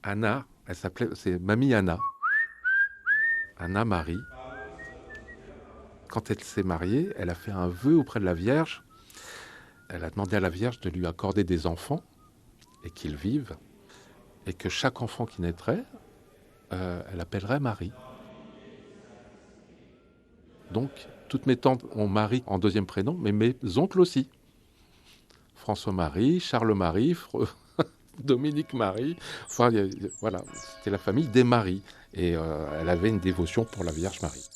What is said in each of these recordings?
Anna, c'est Mamie Anna, Anna Marie. Quand elle s'est mariée, elle a fait un vœu auprès de la Vierge. Elle a demandé à la Vierge de lui accorder des enfants et qu'ils vivent. Et que chaque enfant qui naîtrait, elle appellerait Marie. Donc, toutes mes tantes ont Marie en deuxième prénom, mais mes oncles aussi. François-Marie, Charles-Marie, Dominique-Marie. Enfin, voilà, c'était la famille des Maries. Et elle avait une dévotion pour la Vierge Marie.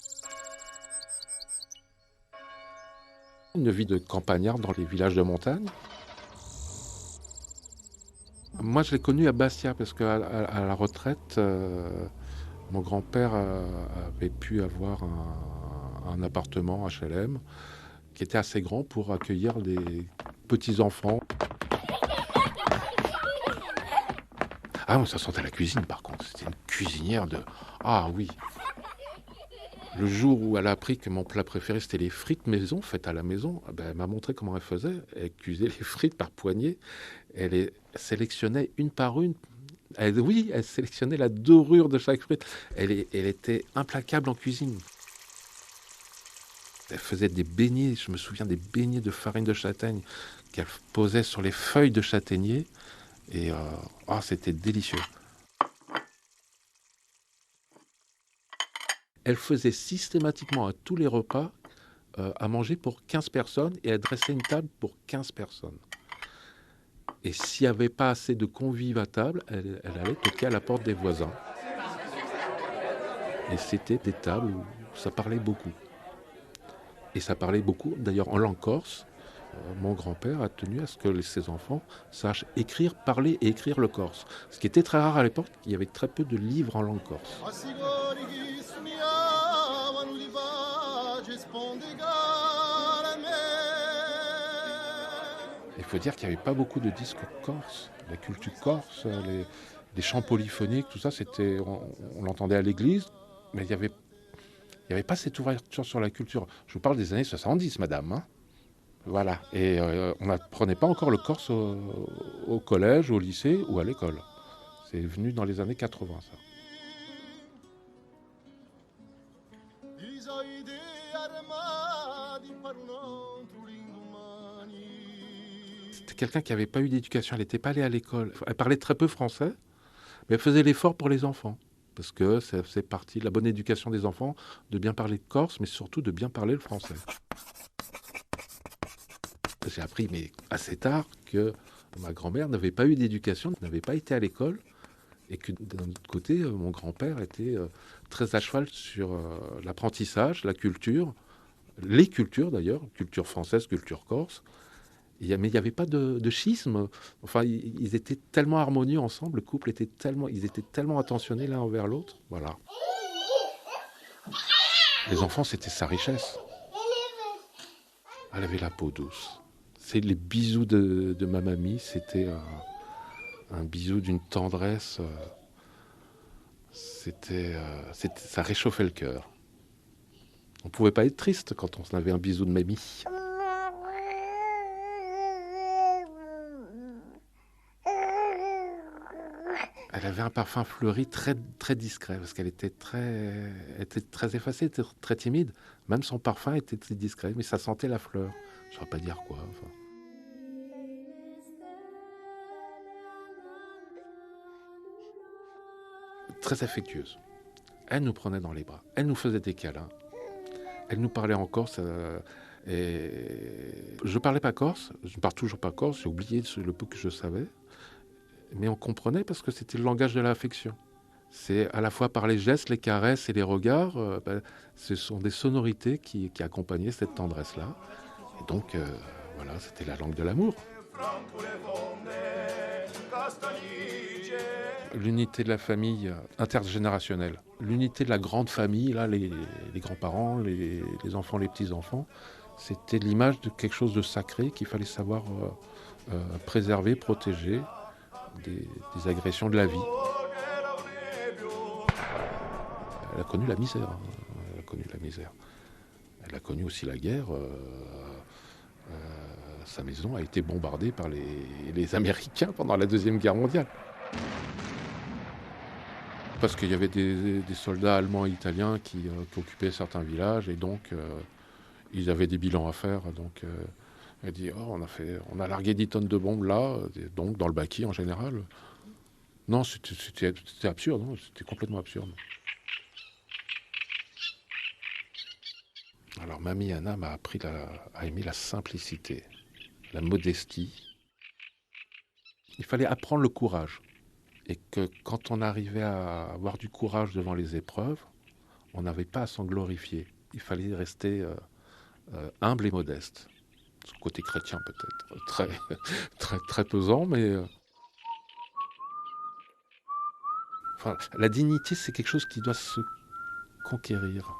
Une vie de campagnard dans les villages de montagne. Moi, je l'ai connue à Bastia parce qu'à à la retraite, mon grand-père avait pu avoir un appartement HLM qui était assez grand pour accueillir les petits-enfants. Ah, mais ça sentait la cuisine par contre. C'était une cuisinière de... Ah oui. Le jour où elle a appris que mon plat préféré c'était les frites maison, faites à la maison, elle m'a montré comment elle faisait. Elle cuisait les frites par poignée. Elle les sélectionnait une par une. Elle sélectionnait la dorure de chaque frite. Elle était implacable en cuisine. Elle faisait des beignets, je me souviens des beignets de farine de châtaigne qu'elle posait sur les feuilles de châtaignier. Et c'était délicieux. Elle faisait systématiquement à tous les repas à manger pour 15 personnes et elle dressait une table pour 15 personnes. Et s'il n'y avait pas assez de convives à table, elle allait toquer à la porte des voisins. Et c'était des tables où ça parlait beaucoup. Et ça parlait beaucoup, d'ailleurs en langue corse. Mon grand-père a tenu à ce que ses enfants sachent écrire, parler et écrire le corse. Ce qui était très rare à l'époque, il y avait très peu de livres en langue corse. Il faut dire qu'il n'y avait pas beaucoup de disques corse. La culture corse, les chants polyphoniques, tout ça, on l'entendait à l'église, mais il n'y avait pas cette ouverture sur la culture. Je vous parle des années 70, madame. Hein. Voilà. Et on n'apprenait pas encore le corse au collège, au lycée ou à l'école. C'est venu dans les années 80, ça. C'était quelqu'un qui n'avait pas eu d'éducation. Elle n'était pas allée à l'école. Elle parlait très peu français, mais elle faisait l'effort pour les enfants. Parce que c'est partie de la bonne éducation des enfants, de bien parler corse, mais surtout de bien parler le français. J'ai appris, mais assez tard, que ma grand-mère n'avait pas eu d'éducation, n'avait pas été à l'école, et que d'un autre côté, mon grand-père était très à cheval sur l'apprentissage, la culture, les cultures d'ailleurs, culture française, culture corse. Mais il n'y avait pas de schisme. Enfin, ils étaient tellement harmonieux ensemble, le couple ils étaient tellement attentionnés l'un envers l'autre. Voilà. Les enfants, c'était sa richesse. Elle avait la peau douce. C'est les bisous de ma mamie, c'était un bisou d'une tendresse. Ça réchauffait le cœur. On ne pouvait pas être triste quand on avait un bisou de mamie. Elle avait un parfum fleuri très, très discret, parce qu'elle était très effacée, était très timide. Même son parfum était très discret, mais ça sentait la fleur. Je ne saurais pas dire quoi. Enfin. Très affectueuse. Elle nous prenait dans les bras. Elle nous faisait des câlins. Elle nous parlait en corse. Et je parlais pas corse. Je ne parle toujours pas corse. J'ai oublié le peu que je savais. Mais on comprenait parce que c'était le langage de l'affection. C'est à la fois par les gestes, les caresses et les regards, ce sont des sonorités qui accompagnaient cette tendresse-là. Et donc, voilà, c'était la langue de l'amour. L'unité de la famille intergénérationnelle, l'unité de la grande famille, là, les grands-parents, les enfants, les petits-enfants, c'était l'image de quelque chose de sacré qu'il fallait savoir préserver, protéger des agressions de la vie. Elle a connu la misère. Elle a connu aussi la guerre. Sa maison a été bombardée par les Américains pendant la Deuxième Guerre mondiale. parce qu'il y avait des soldats allemands et italiens qui occupaient certains villages, et donc ils avaient des bilans à faire. Donc elle dit, oh, on a largué 10 tonnes de bombes là, donc dans le Baki en général. Non, c'était absurde, hein, c'était complètement absurde. Alors Mamie Anna m'a appris à aimer la simplicité, la modestie. Il fallait apprendre le courage. Et que quand on arrivait à avoir du courage devant les épreuves, on n'avait pas à s'en glorifier. Il fallait rester humble et modeste. Son côté chrétien peut-être très, très pesant, mais enfin, la dignité, c'est quelque chose qui doit se conquérir.